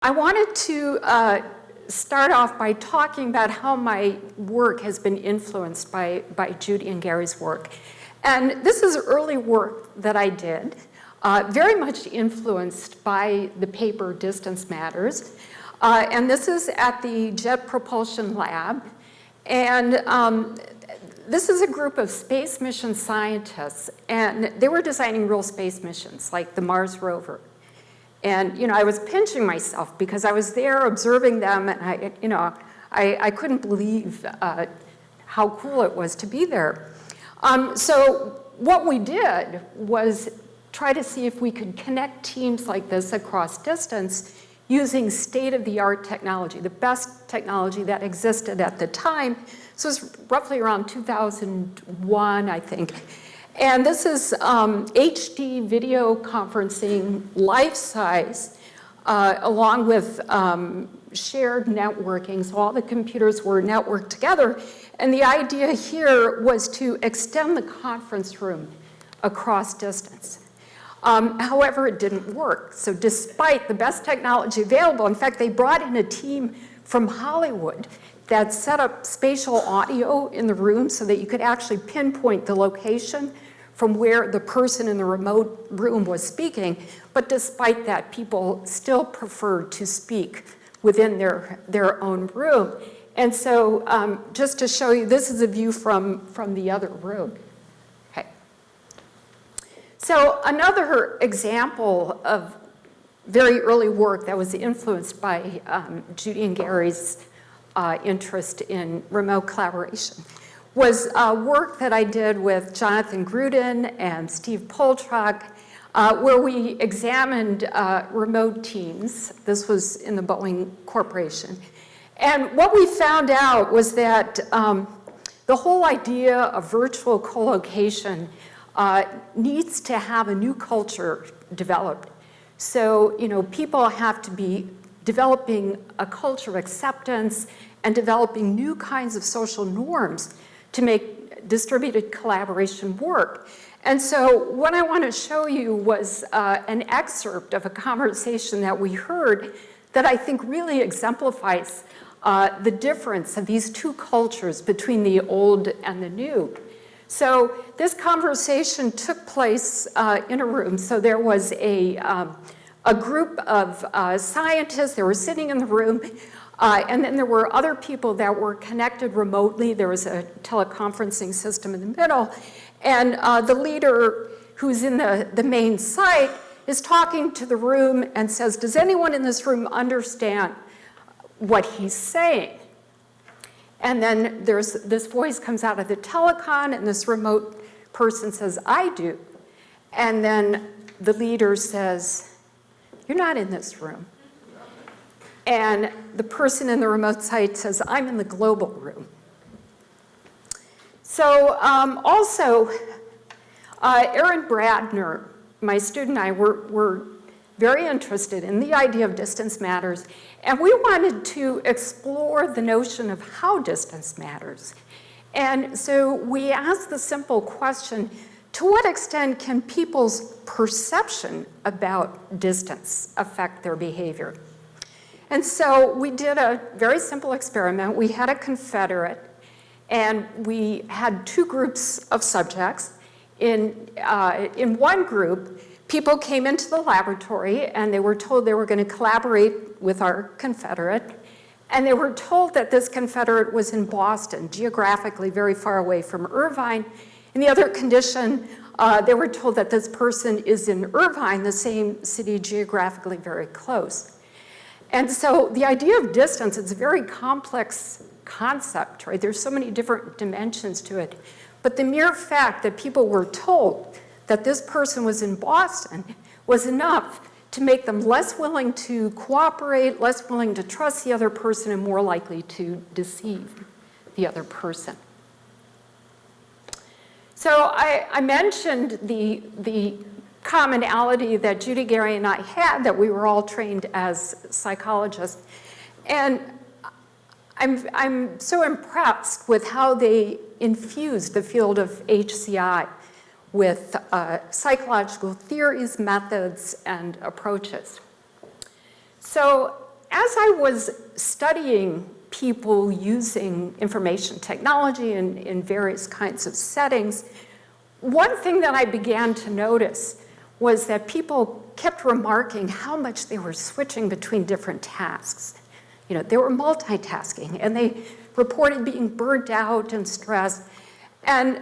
I wanted to start off by talking about how my work has been influenced by Judy and Gary's work. And this is early work that I did, very much influenced by the paper Distance Matters. And this is at the Jet Propulsion Lab. And this is a group of space mission scientists, and they were designing real space missions, like the Mars rover. And, I was pinching myself because I was there observing them, and I couldn't believe how cool it was to be there. So what we did was try to see if we could connect teams like this across distance using state-of-the-art technology, the best technology that existed at the time. So it was roughly around 2001, I think. And this is HD video conferencing, life-size, along with shared networking. So all the computers were networked together. And the idea here was to extend the conference room across distance. However, it didn't work. So despite the best technology available, in fact, they brought in a team from Hollywood that set up spatial audio in the room so that you could actually pinpoint the location from where the person in the remote room was speaking. But despite that, people still preferred to speak within their own room. And so just to show you, this is a view from the other room. Okay. So another example of very early work that was influenced by Judy and Gary's interest in remote collaboration was work that I did with Jonathan Gruden and Steve Poltrock, where we examined remote teams. This was in the Boeing Corporation. And what we found out was that the whole idea of virtual co-location needs to have a new culture developed. So, people have to be developing a culture of acceptance and developing new kinds of social norms to make distributed collaboration work. And so what I want to show you was an excerpt of a conversation that we heard that I think really exemplifies the difference of these two cultures between the old and the new. So this conversation took place in a room. So there was a group of scientists that were sitting in the room, and then there were other people that were connected remotely. There was a teleconferencing system in the middle, and the leader, who's in the main site, is talking to the room and says, "Does anyone in this room understand what he's saying?" And then this voice comes out of the telecon, and this remote person says, "I do." And then the leader says, "You're not in this room." And the person in the remote site says, "I'm in the global room." So also, Aaron Bradner, my student and I, were very interested in the idea of distance matters, and we wanted to explore the notion of how distance matters. And so we asked the simple question, to what extent can people's perception about distance affect their behavior? And so we did a very simple experiment. We had a confederate, and we had two groups of subjects. In one group, people came into the laboratory, and they were told they were going to collaborate with our confederate. And they were told that this confederate was in Boston, geographically very far away from Irvine. In the other condition, they were told that this person is in Irvine, the same city geographically very close. And so the idea of distance is a very complex concept, right? There's so many different dimensions to it. But the mere fact that people were told that this person was in Boston was enough to make them less willing to cooperate, less willing to trust the other person, and more likely to deceive the other person. So I mentioned the commonality that Judy, Gary, and I had, that we were all trained as psychologists. And I'm so impressed with how they infused the field of HCI with psychological theories, methods, and approaches. So as I was studying people using information technology in various kinds of settings, one thing that I began to notice was that people kept remarking how much they were switching between different tasks. They were multitasking, and they reported being burnt out and stressed. And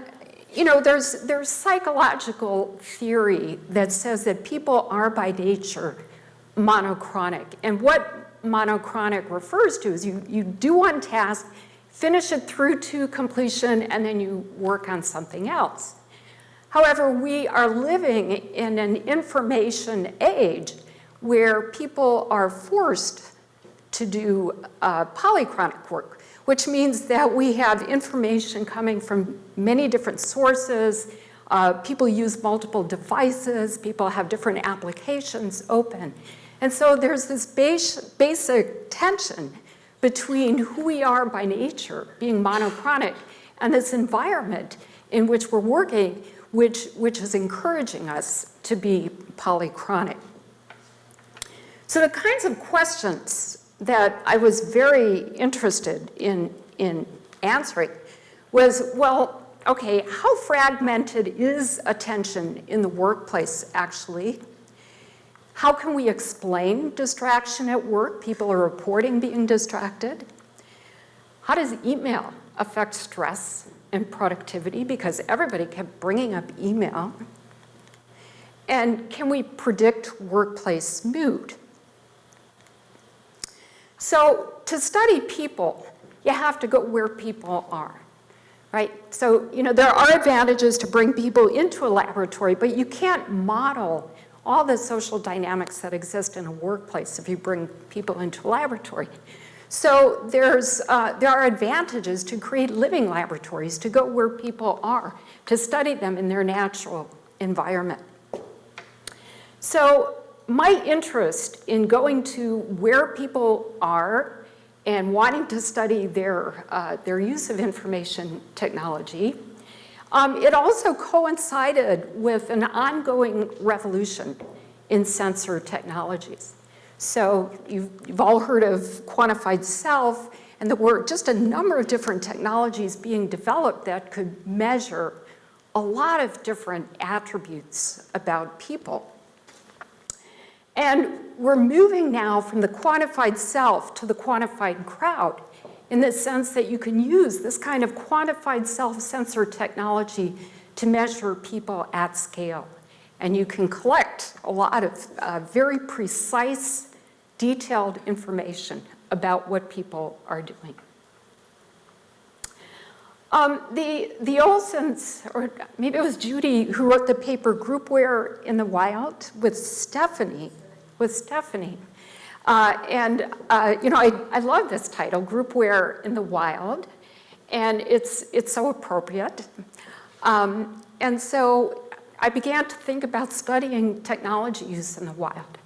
there's psychological theory that says that people are by nature monochronic. And what monochronic refers to is you do one task, finish it through to completion, and then you work on something else. However, we are living in an information age where people are forced to do polychronic work, which means that we have information coming from many different sources. People use multiple devices. People have different applications open. And so there's this basic tension between who we are by nature, being monochronic, and this environment in which we're working, which is encouraging us to be polychronic. So the kinds of questions that I was very interested in answering was, well, okay, how fragmented is attention in the workplace actually? How can we explain distraction at work? People are reporting being distracted. How does email affect stress and productivity? Because everybody kept bringing up email. And can we predict workplace mood? So to study people, you have to go where people are, right? So, there are advantages to bring people into a laboratory, but you can't model all the social dynamics that exist in a workplace if you bring people into a laboratory. So there are advantages to create living laboratories, to go where people are, to study them in their natural environment. So my interest in going to where people are and wanting to study their use of information technology, it also coincided with an ongoing revolution in sensor technologies. So you've all heard of quantified self, and there were just a number of different technologies being developed that could measure a lot of different attributes about people. And we're moving now from the quantified self to the quantified crowd, in the sense that you can use this kind of quantified self-sensor technology to measure people at scale. And you can collect a lot of very precise, detailed information about what people are doing. The Olsons, or maybe it was Judy, who wrote the paper Groupware in the Wild with Stephanie. I love this title, Groupware in the Wild, and it's so appropriate. And so I began to think about studying technology use in the wild.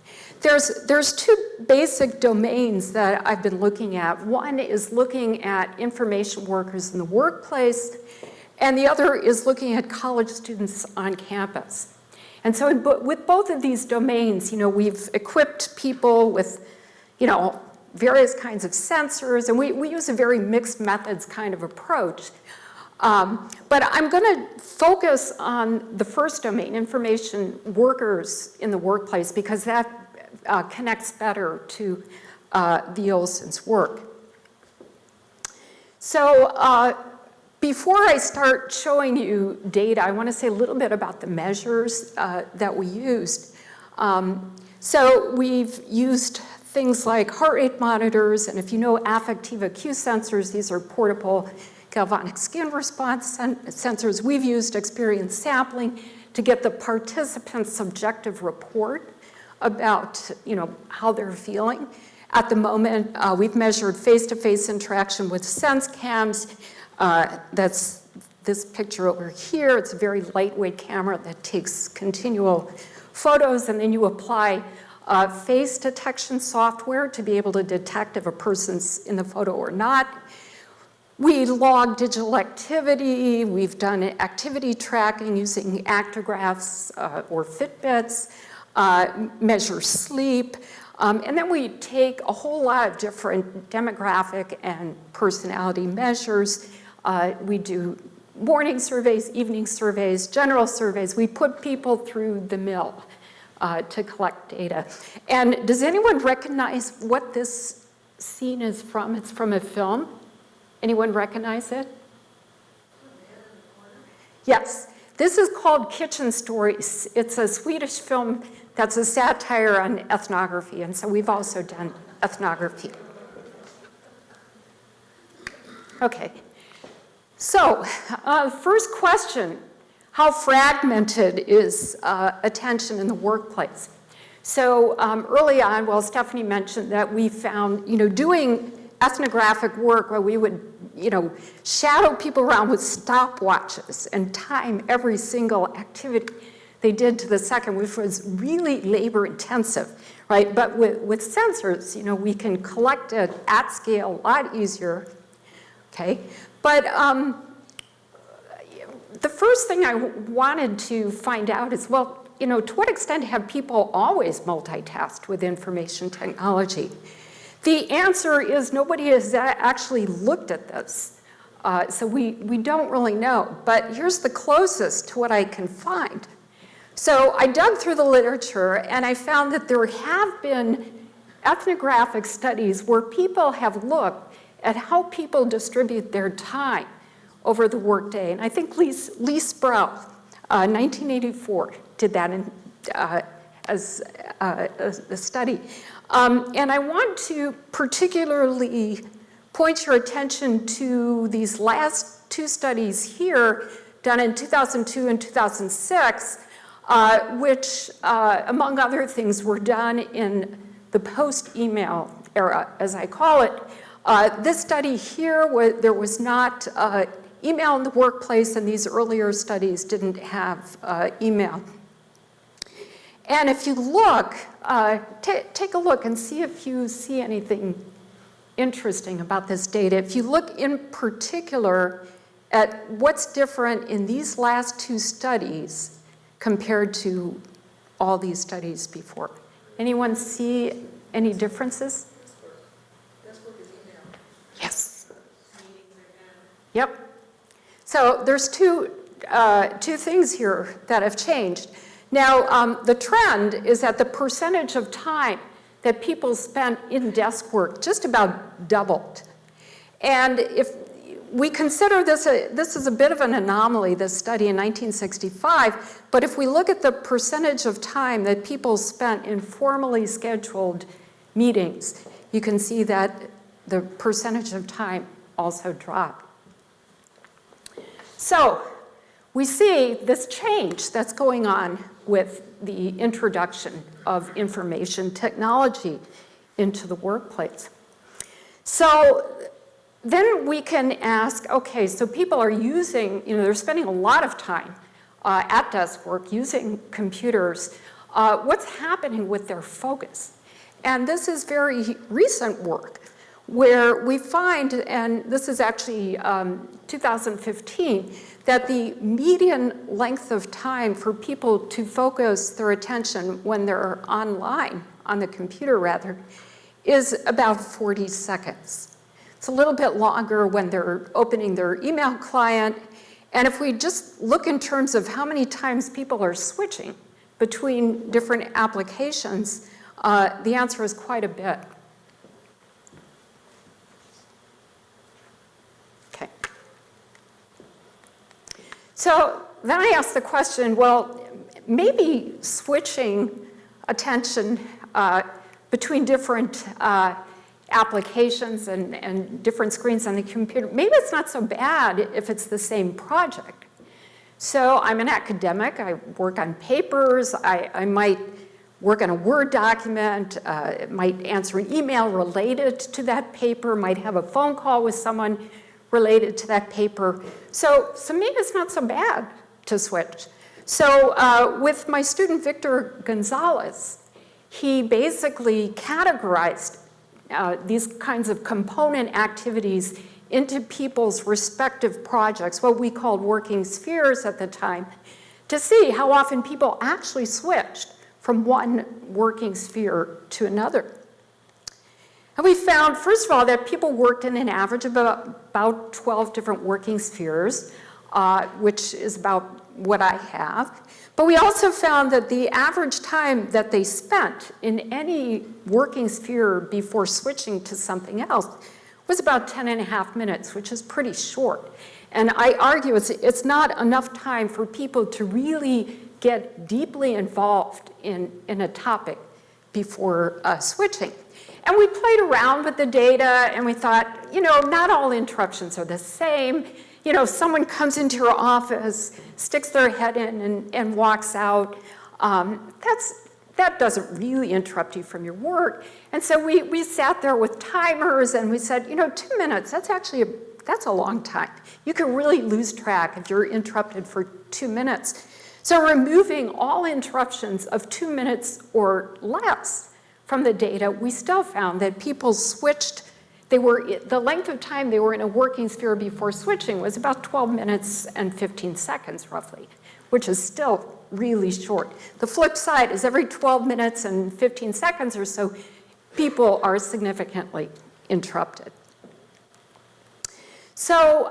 There's two basic domains that I've been looking at. One is looking at information workers in the workplace, and the other is looking at college students on campus. And so with both of these domains, we've equipped people with, various kinds of sensors, and we use a very mixed methods kind of approach. But I'm going to focus on the first domain, information workers in the workplace, because that connects better to the Olsons' work. So before I start showing you data, I want to say a little bit about the measures that we used. So we've used things like heart rate monitors, and if you know affective Q sensors, these are portable galvanic skin response sensors. We've used experience sampling to get the participant's subjective report about how they're feeling. At the moment, we've measured face-to-face interaction with sense cams. That's this picture over here. It's a very lightweight camera that takes continual photos, and then you apply face detection software to be able to detect if a person's in the photo or not. We log digital activity. We've done activity tracking using actographs or Fitbits, measure sleep. And then we take a whole lot of different demographic and personality measures. We do morning surveys, evening surveys, general surveys. We put people through the mill to collect data. And does anyone recognize what this scene is from? It's from a film. Anyone recognize it? Yes. This is called Kitchen Stories. It's a Swedish film that's a satire on ethnography, and so we've also done ethnography. Okay. So, first question, how fragmented is attention in the workplace? So early on, well, Stephanie mentioned that we found, doing ethnographic work where we would, shadow people around with stopwatches and time every single activity they did to the second, which was really labor intensive, right? But with sensors, we can collect it at scale a lot easier, okay? But the first thing I wanted to find out is, well, to what extent have people always multitasked with information technology? The answer is nobody has actually looked at this. So we don't really know. But here's the closest to what I can find. So I dug through the literature, and I found that there have been ethnographic studies where people have looked at how people distribute their time over the workday. And I think Lee Sproul, 1984, did that as a study. And I want to particularly point your attention to these last two studies here, done in 2002 and 2006, which, among other things, were done in the post-email era, as I call it. This study here, there was not email in the workplace, and these earlier studies didn't have email. And if you look, take a look and see if you see anything interesting about this data. If you look in particular at what's different in these last two studies compared to all these studies before. Anyone see any differences? Yes. Yep. So there's two things here that have changed. Now, the trend is that the percentage of time that people spent in desk work just about doubled. And if we consider this is a bit of an anomaly, this study in 1965, but if we look at the percentage of time that people spent in formally scheduled meetings, you can see that the percentage of time also dropped. So we see this change that's going on with the introduction of information technology into the workplace. So then we can ask, okay, so people are using, they're spending a lot of time at desk work using computers. What's happening with their focus? And this is very recent work where we find, and this is actually 2015, that the median length of time for people to focus their attention when they're online, on the computer rather, is about 40 seconds. It's a little bit longer when they're opening their email client. And if we just look in terms of how many times people are switching between different applications, the answer is quite a bit. Okay. So then I asked the question, well, maybe switching attention between different applications and different screens on the computer, maybe it's not so bad if it's the same project. So I'm an academic, I work on papers, I might work on a Word document, might answer an email related to that paper, might have a phone call with someone related to that paper. So maybe it's not so bad to switch. So with my student Victor Gonzalez, he basically categorized these kinds of component activities into people's respective projects, what we called working spheres at the time, to see how often people actually switched from one working sphere to another. And we found, first of all, that people worked in an average of about 12 different working spheres, which is about what I have. But we also found that the average time that they spent in any working sphere before switching to something else was about 10.5 minutes, which is pretty short. And I argue it's not enough time for people to really get deeply involved in a topic before switching. And we played around with the data and we thought, you know, not all interruptions are the same. You know, if someone comes into your office, sticks their head in and walks out, that doesn't really interrupt you from your work. And so we sat there with timers and we said, you know, 2 minutes, that's a long time. You can really lose track if you're interrupted for 2 minutes. So removing all interruptions of 2 minutes or less from the data, we still found that people switched. The length of time they were in a working sphere before switching was about 12 minutes and 15 seconds, roughly, which is still really short. The flip side is every 12 minutes and 15 seconds or so, people are significantly interrupted. So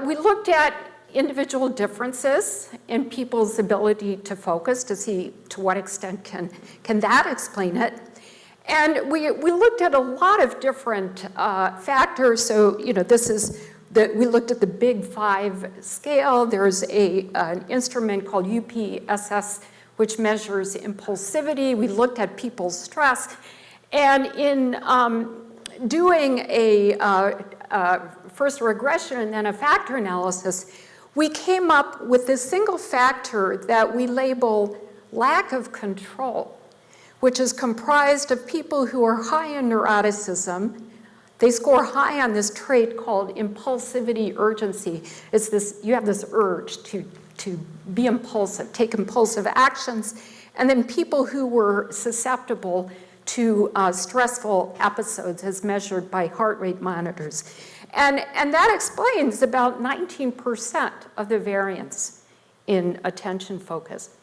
we looked at individual differences in people's ability to focus to see to what extent can that explain it. And we looked at a lot of different factors. So, you know, we looked at the Big Five scale. There's an instrument called UPSS, which measures impulsivity. We looked at people's stress. And in doing first a regression and then a factor analysis, we came up with this single factor that we label lack of control, which is comprised of people who are high in neuroticism. They score high on this trait called impulsivity urgency. It's this, you have this urge to be impulsive, take impulsive actions, and then people who were susceptible to stressful episodes as measured by heart rate monitors. And that explains about 19% of the variance in attention focus.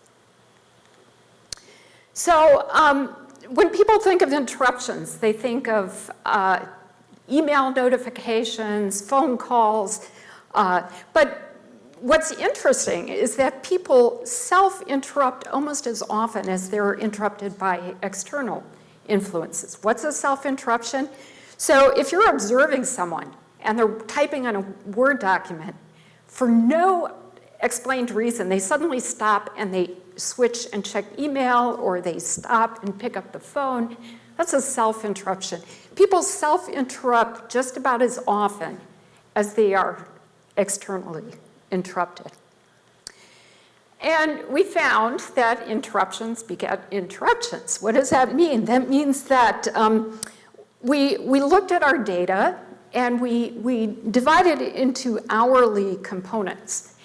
So when people think of interruptions, they think of email notifications, phone calls, but what's interesting is that people self-interrupt almost as often as they're interrupted by external influences. What's a self-interruption? So if you're observing someone and they're typing on a Word document, for no explained reason, they suddenly stop and they switch and check email, or they stop and pick up the phone. That's a self-interruption. People self-interrupt just about as often as they are externally interrupted. And we found that interruptions beget interruptions. What does that mean? That means that we looked at our data and we divided it into hourly components.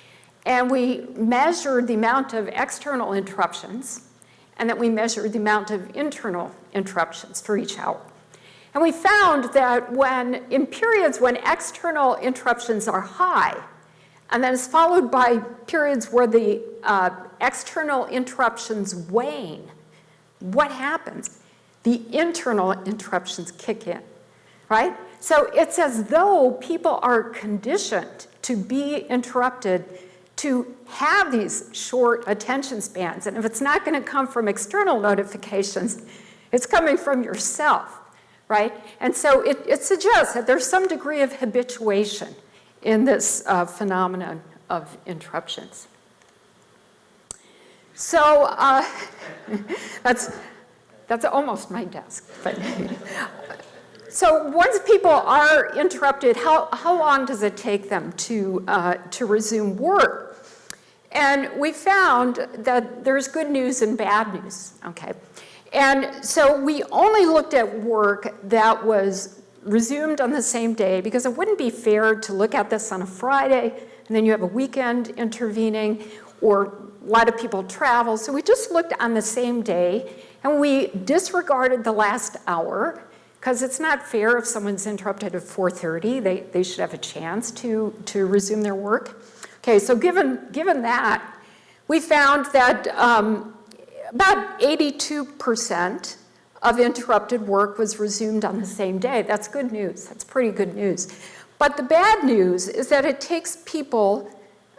And we measured the amount of external interruptions, and then we measured the amount of internal interruptions for each hour. And we found that in periods when external interruptions are high, and then it's followed by periods where the external interruptions wane, what happens? The internal interruptions kick in, right? So it's as though people are conditioned to be interrupted, to have these short attention spans. And if it's not going to come from external notifications, it's coming from yourself, right? And so it suggests that there's some degree of habituation in this phenomenon of interruptions. So that's almost my desk. But so once people are interrupted, how long does it take them to resume work? And we found that there's good news and bad news, okay? And so we only looked at work that was resumed on the same day, because it wouldn't be fair to look at this on a Friday and then you have a weekend intervening, or a lot of people travel. So we just looked on the same day, and we disregarded the last hour, because it's not fair if someone's interrupted at 4:30, they should have a chance to resume their work. Okay, so given that, we found that about 82% of interrupted work was resumed on the same day. That's good news. That's pretty good news. But the bad news is that it takes people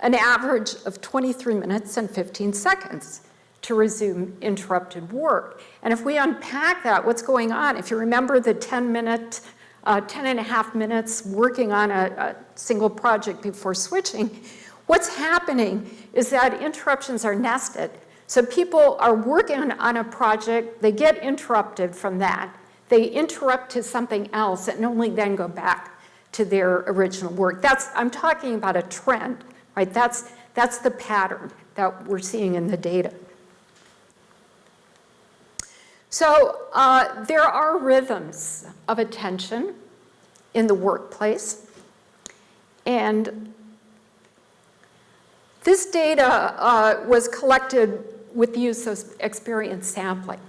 an average of 23 minutes and 15 seconds to resume interrupted work. And if we unpack that, what's going on? If you remember the 10 and a half minutes working on a single project before switching, what's happening is that interruptions are nested. So people are working on a project, they get interrupted from that, they interrupt to something else and only then go back to their original work. I'm talking about a trend, right? That's the pattern that we're seeing in the data. So there are rhythms of attention in the workplace. And this data was collected with the use of experience sampling.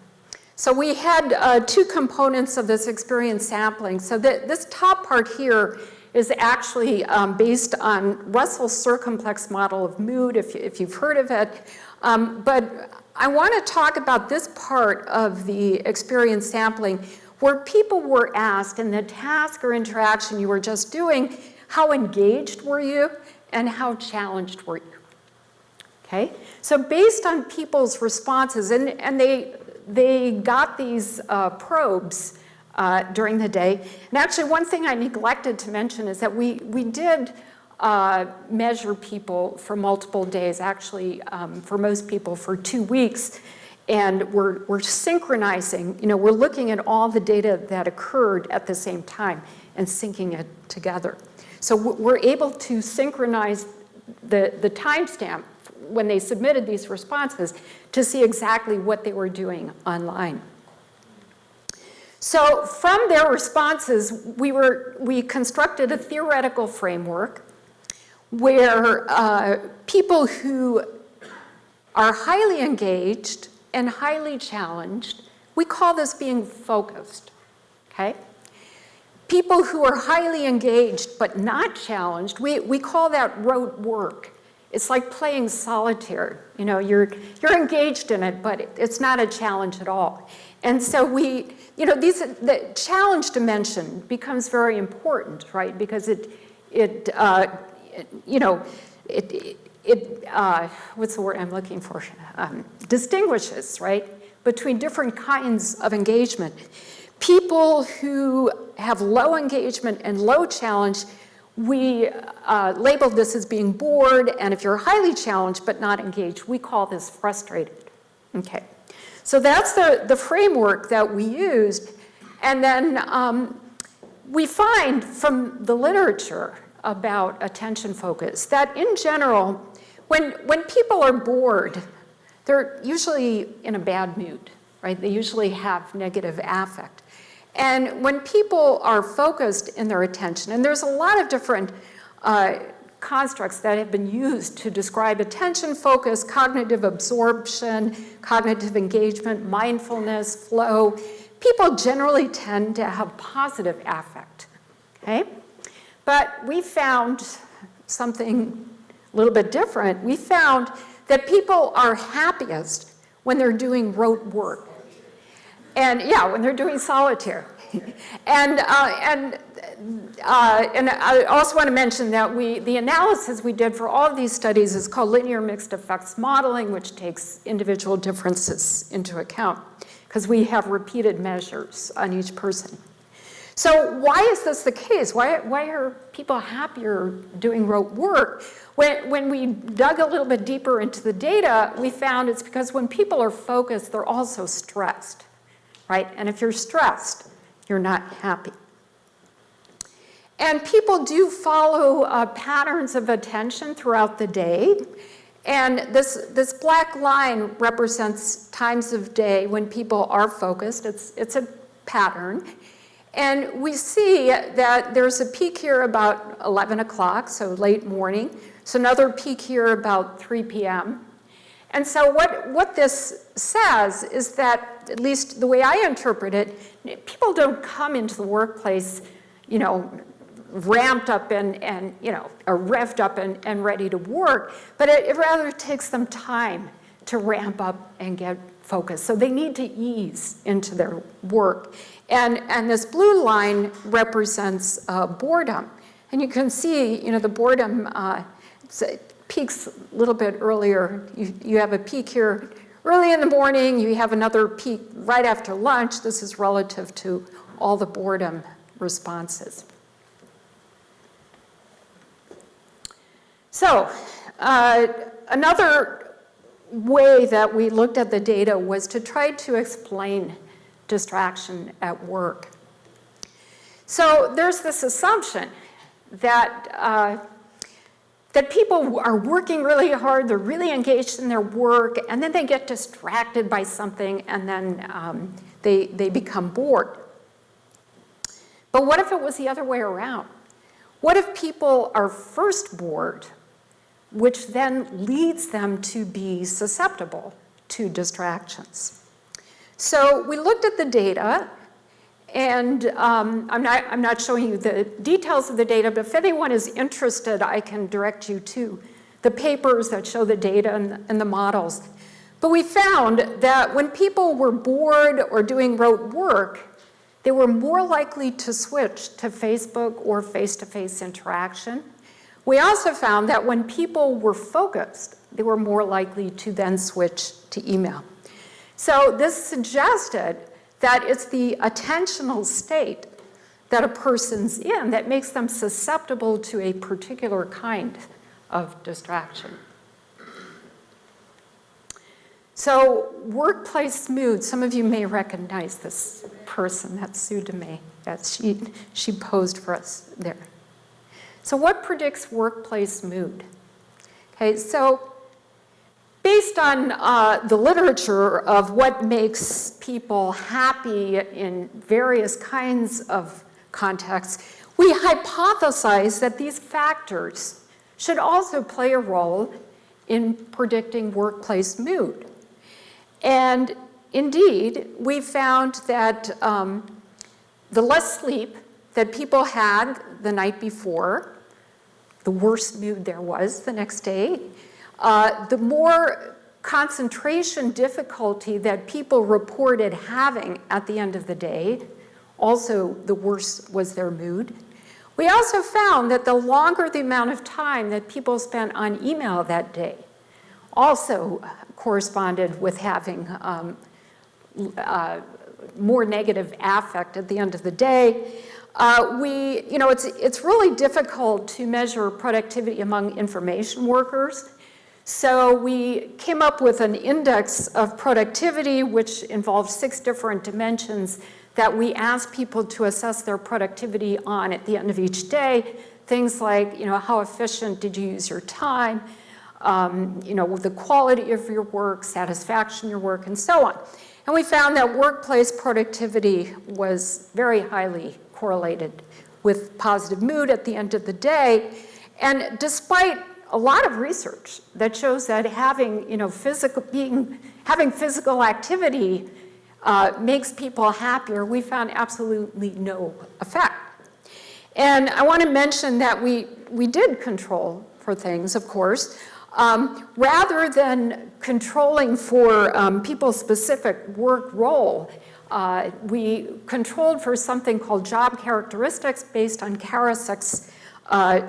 So we had two components of this experience sampling. So this top part here is actually based on Russell's circumplex model of mood, if you've heard of it. But I want to talk about this part of the experience sampling where people were asked in the task or interaction you were just doing, how engaged were you and how challenged were you? Okay, so based on people's responses, and they got these probes during the day. And actually, one thing I neglected to mention is that we did measure people for multiple days, actually for most people for 2 weeks. And we're synchronizing, we're looking at all the data that occurred at the same time and syncing it together. So we're able to synchronize the timestamp when they submitted these responses to see exactly what they were doing online. So from their responses, we constructed a theoretical framework where people who are highly engaged and highly challenged, we call this being focused, okay? People who are highly engaged but not challenged, we call that rote work. It's like playing solitaire. You're engaged in it, but it's not a challenge at all. And so the challenge dimension becomes very important, right? Because what's the word I'm looking for? Distinguishes, right, between different kinds of engagement. People who have low engagement and low challenge, we labeled this as being bored, and if you're highly challenged but not engaged, we call this frustrated. Okay, so that's the framework that we used, and then we find from the literature about attention focus that in general, when people are bored, they're usually in a bad mood, right? They usually have negative affect. And when people are focused in their attention, and there's a lot of different constructs that have been used to describe attention focus, cognitive absorption, cognitive engagement, mindfulness, flow, people generally tend to have positive affect, okay? But we found something a little bit different. We found that people are happiest when they're doing rote work. And when they're doing solitaire. And I also want to mention that the analysis we did for all of these studies is called linear mixed effects modeling, which takes individual differences into account because we have repeated measures on each person. So why is this the case? Why are people happier doing rote work? When we dug a little bit deeper into the data, we found it's because when people are focused, they're also stressed, right? And if you're stressed, you're not happy. And people do follow patterns of attention throughout the day. And this black line represents times of day when people are focused. It's a pattern. And we see that there's a peak here about 11 o'clock, so late morning. So another peak here about 3 p.m. And so what this says is that, at least the way I interpret it, people don't come into the workplace, ramped up and or revved up and ready to work, but it rather takes them time to ramp up and get focus. So they need to ease into their work. And this blue line represents boredom. And you can see, the boredom it peaks a little bit earlier. You have a peak here early in the morning. You have another peak right after lunch. This is relative to all the boredom responses. So another way that we looked at the data was to try to explain distraction at work. So there's this assumption that that people are working really hard, they're really engaged in their work, and then they get distracted by something, and then they become bored. But what if it was the other way around? What if people are first bored, which then leads them to be susceptible to distractions? So we looked at the data, and I'm not showing you the details of the data, but if anyone is interested, I can direct you to the papers that show the data and the models. But we found that when people were bored or doing rote work, they were more likely to switch to Facebook or face-to-face interaction. We also found that when people were focused, they were more likely to then switch to email. So this suggested that it's the attentional state that a person's in that makes them susceptible to a particular kind of distraction. So workplace mood, some of you may recognize this person, that's Sudame, that she posed for us there. So what predicts workplace mood? Okay, so based on the literature of what makes people happy in various kinds of contexts, we hypothesize that these factors should also play a role in predicting workplace mood. And indeed, we found that the less sleep that people had the night before, the worse mood there was the next day, the more concentration difficulty that people reported having at the end of the day, also the worse was their mood. We also found that the longer the amount of time that people spent on email that day also corresponded with having more negative affect at the end of the day. It's really difficult to measure productivity among information workers. So we came up with an index of productivity, which involved 6 different dimensions that we asked people to assess their productivity on at the end of each day. Things like, how efficient did you use your time, the quality of your work, satisfaction in your work, and so on. And we found that workplace productivity was very highly correlated with positive mood at the end of the day. And despite a lot of research that shows that having physical activity makes people happier, we found absolutely no effect. And I want to mention that we did control for things, of course. Rather than controlling for people's specific work role, we controlled for something called job characteristics based on Karasek's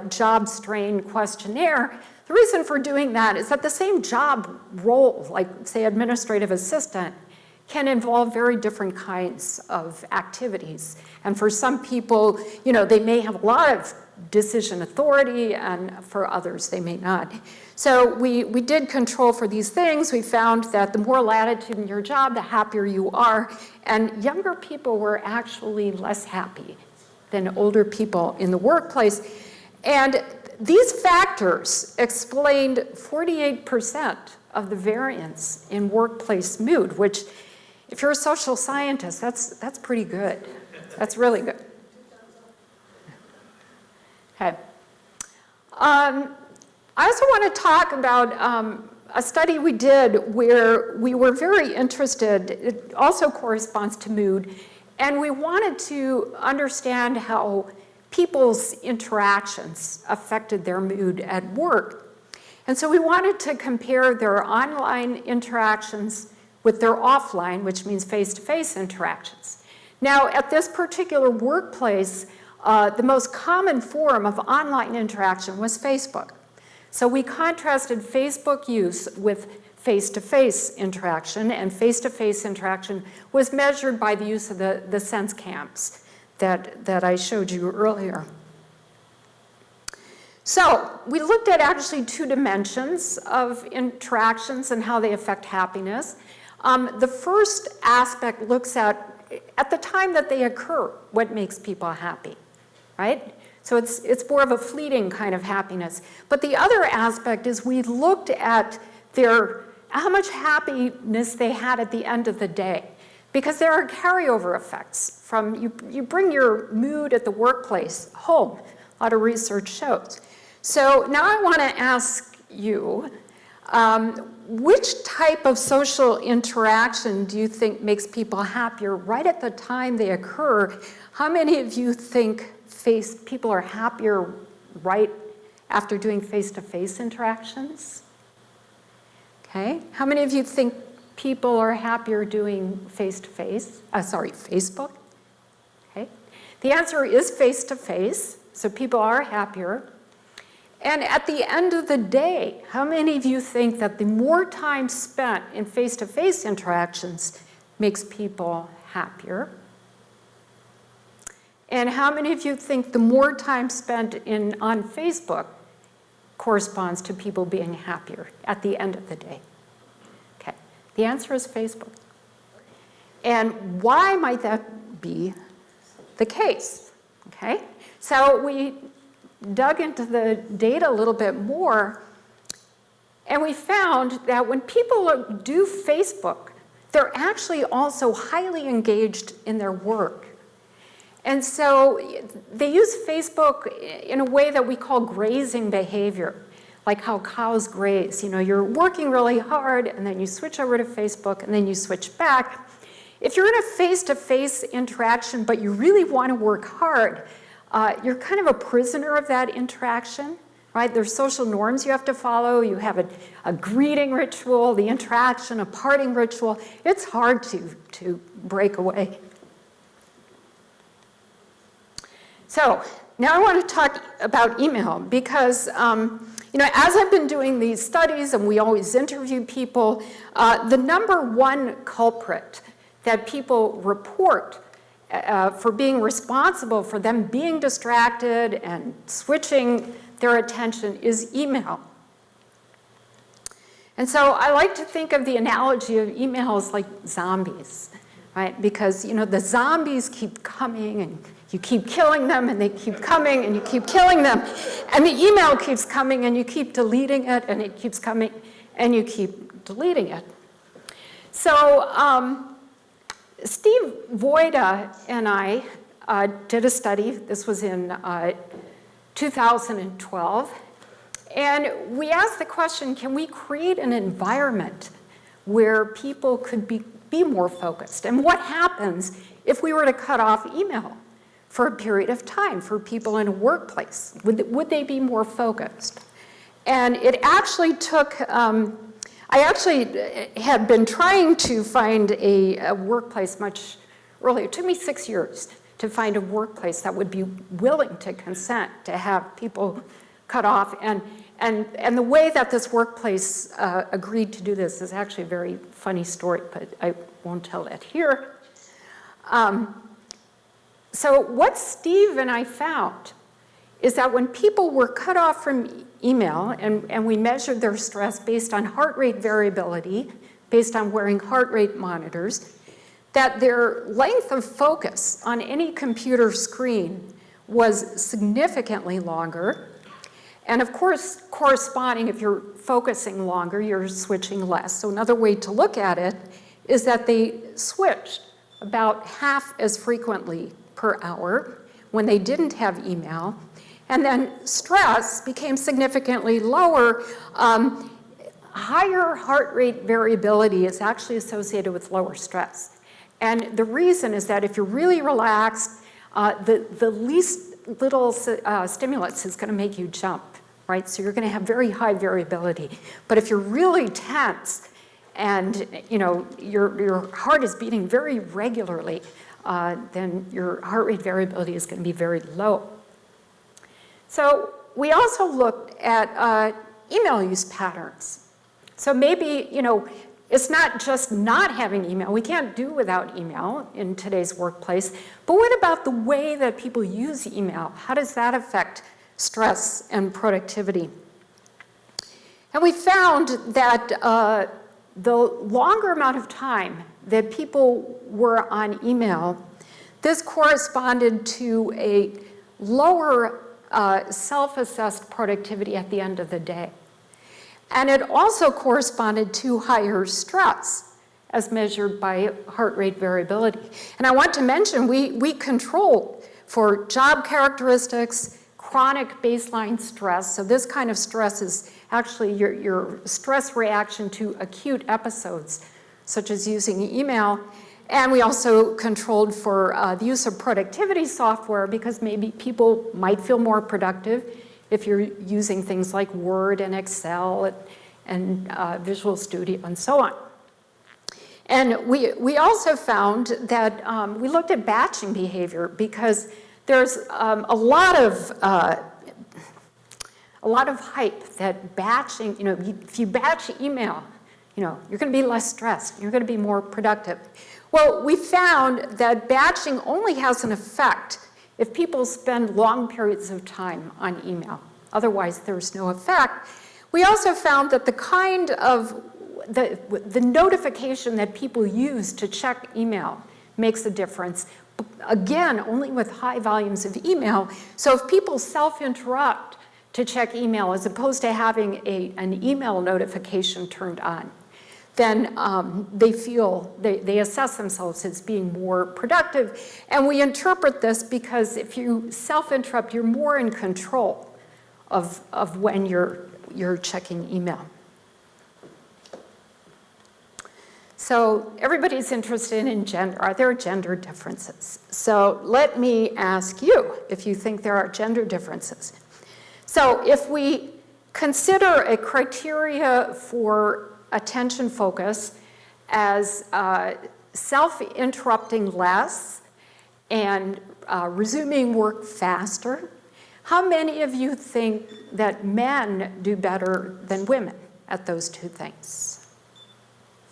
job strain questionnaire. The reason for doing that is that the same job role, like say administrative assistant, can involve very different kinds of activities. And for some people, they may have a lot of decision authority, and for others, they may not. So we did control for these things. We found that the more latitude in your job, the happier you are. And younger people were actually less happy than older people in the workplace. And these factors explained 48% of the variance in workplace mood, which, if you're a social scientist, that's pretty good. That's really good. Okay. I also want to talk about a study we did where we were very interested. It also corresponds to mood, and we wanted to understand how people's interactions affected their mood at work. And so we wanted to compare their online interactions with their offline, which means face-to-face interactions. Now, at this particular workplace, the most common form of online interaction was Facebook. So we contrasted Facebook use with face-to-face interaction, and face-to-face interaction was measured by the use of the sense cams that I showed you earlier. So we looked at actually 2 dimensions of interactions and how they affect happiness. The first aspect looks at the time that they occur, what makes people happy, right? So it's more of a fleeting kind of happiness. But the other aspect is we looked at how much happiness they had at the end of the day. Because there are carryover effects from, you bring your mood at the workplace home, a lot of research shows. So now I want to ask you, which type of social interaction do you think makes people happier right at the time they occur? How many of you think people are happier right after doing face-to-face interactions? Okay, how many of you think people are happier doing face-to-face? Facebook? Okay, the answer is face-to-face, so people are happier. And at the end of the day, how many of you think that the more time spent in face-to-face interactions makes people happier? And how many of you think the more time spent on Facebook corresponds to people being happier at the end of the day? Okay, the answer is Facebook. And why might that be the case? Okay, so we dug into the data a little bit more, and we found that when people do Facebook, they're actually also highly engaged in their work. And so they use Facebook in a way that we call grazing behavior, like how cows graze. You know, you're working really hard, and then you switch over to Facebook, and then you switch back. If you're in a face-to-face interaction, but you really want to work hard, you're kind of a prisoner of that interaction, right? There's social norms you have to follow. You have a greeting ritual, the interaction, a parting ritual. It's hard to break away. So now I want to talk about email because, you know, as I've been doing these studies and we always interview people, the number one culprit that people report for being responsible for them being distracted and switching their attention is email. And so I like to think of the analogy of emails like zombies, right? Because, you know, the zombies keep coming and you keep killing them and they keep coming and you keep killing them. And the email keeps coming and you keep deleting it and it keeps coming and you keep deleting it. So Steve Voida and I did a study. This was in 2012. And we asked the question, can we create an environment where people could be more focused? And what happens if we were to cut off email for a period of time for people in a workplace? Would they be more focused? And it actually took, I actually had been trying to find a workplace much earlier. It took me 6 years to find a workplace that would be willing to consent to have people cut off. And the way that this workplace agreed to do this is actually a very funny story, but I won't tell that here. So what Steve and I found is that when people were cut off from email, and we measured their stress based on heart rate variability, based on wearing heart rate monitors, that their length of focus on any computer screen was significantly longer. And of course, corresponding, if you're focusing longer, you're switching less. So another way to look at it is that they switched about half as frequently per hour when they didn't have email. And then stress became significantly lower. Higher heart rate variability is actually associated with lower stress. And the reason is that if you're really relaxed, the least little stimulus is going to make you jump, right? So you're going to have very high variability. But if you're really tense and your heart is beating very regularly, then your heart rate variability is going to be very low. So we also looked at email use patterns. So maybe, it's not just not having email. We can't do without email in today's workplace. But what about the way that people use email? How does that affect stress and productivity? And we found that the longer amount of time that people were on email, this corresponded to a lower self-assessed productivity at the end of the day. And it also corresponded to higher stress as measured by heart rate variability. And I want to mention, we controlled for job characteristics, chronic baseline stress. So this kind of stress is actually your stress reaction to acute episodes, such as using email. And we also controlled for the use of productivity software, because maybe people might feel more productive if you're using things like Word and Excel and Visual Studio and so on. And we also found that we looked at batching behavior, because there's a lot of hype that batching, if you batch email, you're going to be less stressed, you're going to be more productive. Well, we found that batching only has an effect if people spend long periods of time on email. Otherwise, there's no effect. We also found that the kind of the notification that people use to check email makes a difference. Again, only with high volumes of email. So if people self-interrupt to check email as opposed to having an email notification turned on, then they assess themselves as being more productive. And we interpret this because if you self-interrupt, you're more in control of when you're checking email. So everybody's interested in gender. Are there gender differences? So let me ask you if you think there are gender differences. So if we consider a criteria for attention focus as self-interrupting less and resuming work faster, how many of you think that men do better than women at those two things?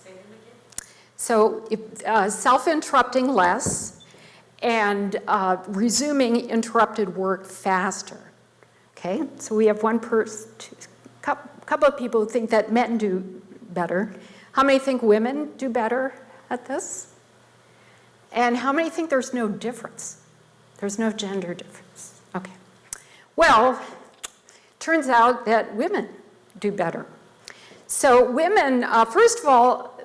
Say them again. So self-interrupting less and resuming interrupted work faster. Okay, so we have one person, couple of people who think that men do better. How many think women do better at this? And how many think there's no difference? There's no gender difference. Okay. Well, turns out that women do better. So women, first of all,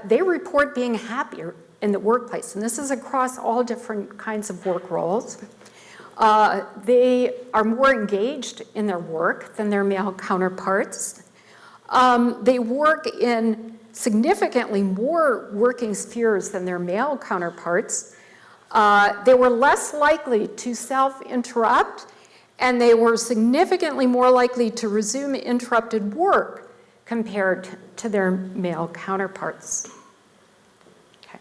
they report being happier in the workplace, and this is across all different kinds of work roles. They are more engaged in their work than their male counterparts. They work in significantly more working spheres than their male counterparts. They were less likely to self-interrupt, and they were significantly more likely to resume interrupted work compared to their male counterparts. Okay.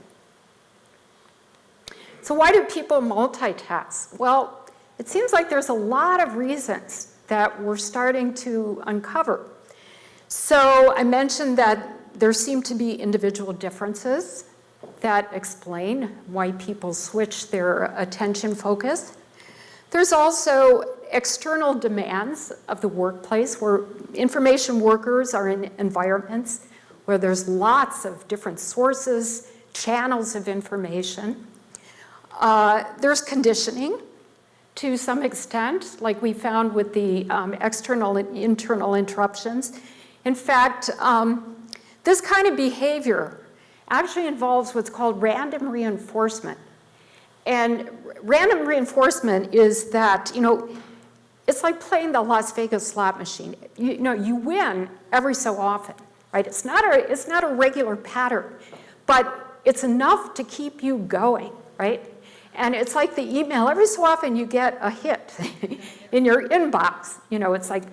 So why do people multitask? Well, it seems like there's a lot of reasons that we're starting to uncover. So I mentioned that there seem to be individual differences that explain why people switch their attention focus. There's also external demands of the workplace, where information workers are in environments where there's lots of different sources, channels of information. There's conditioning to some extent, like we found with the external and internal interruptions. In fact, this kind of behavior actually involves what's called random reinforcement. And random reinforcement is that, it's like playing the Las Vegas slot machine. You win every so often, right? It's not a regular pattern, but it's enough to keep you going, right? And it's like the email. Every so often you get a hit in your inbox. It's like,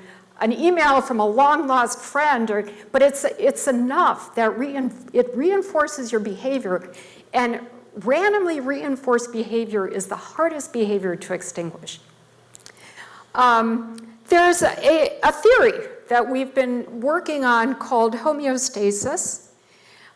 an email from a long-lost friend, but it's enough that it reinforces your behavior, and randomly reinforced behavior is the hardest behavior to extinguish. There's a theory that we've been working on called homeostasis.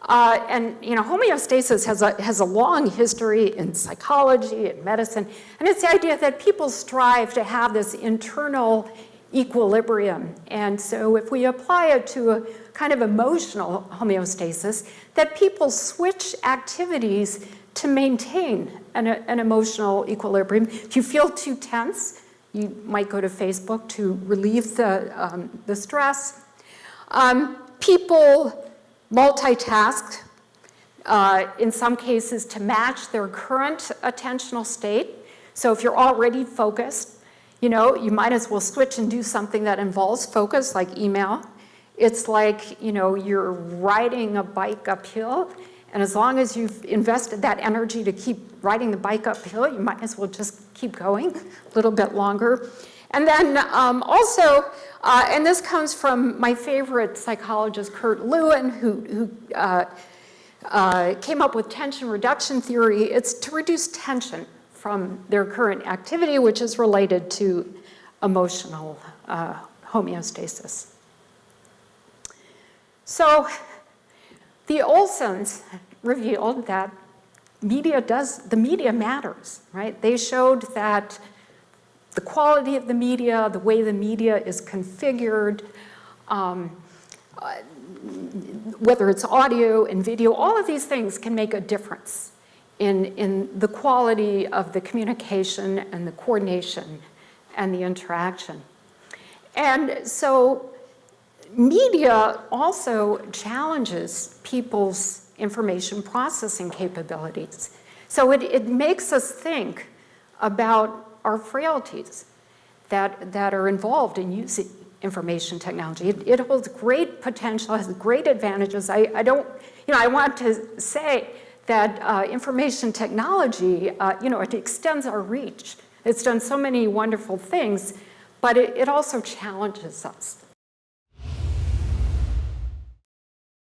And homeostasis has a long history in psychology and medicine, and it's the idea that people strive to have this internal equilibrium. And so if we apply it to a kind of emotional homeostasis, that people switch activities to maintain an emotional equilibrium. If you feel too tense, you might go to Facebook to relieve the stress. People multitask, in some cases, to match their current attentional state. So if you're already focused, you might as well switch and do something that involves focus, like email. It's like, you're riding a bike uphill, and as long as you've invested that energy to keep riding the bike uphill, you might as well just keep going a little bit longer. And then also, and this comes from my favorite psychologist, Kurt Lewin, who came up with tension reduction theory. It's to reduce tension from their current activity, which is related to emotional homeostasis. So the Olsons revealed that the media matters, right? They showed that the quality of the media, the way the media is configured, whether it's audio and video, all of these things can make a difference in the quality of the communication and the coordination and the interaction. And so media also challenges people's information processing capabilities. So it makes us think about our frailties that are involved in using information technology. It holds great potential, has great advantages. I want to say that information technology, it extends our reach. It's done so many wonderful things, but it also challenges us.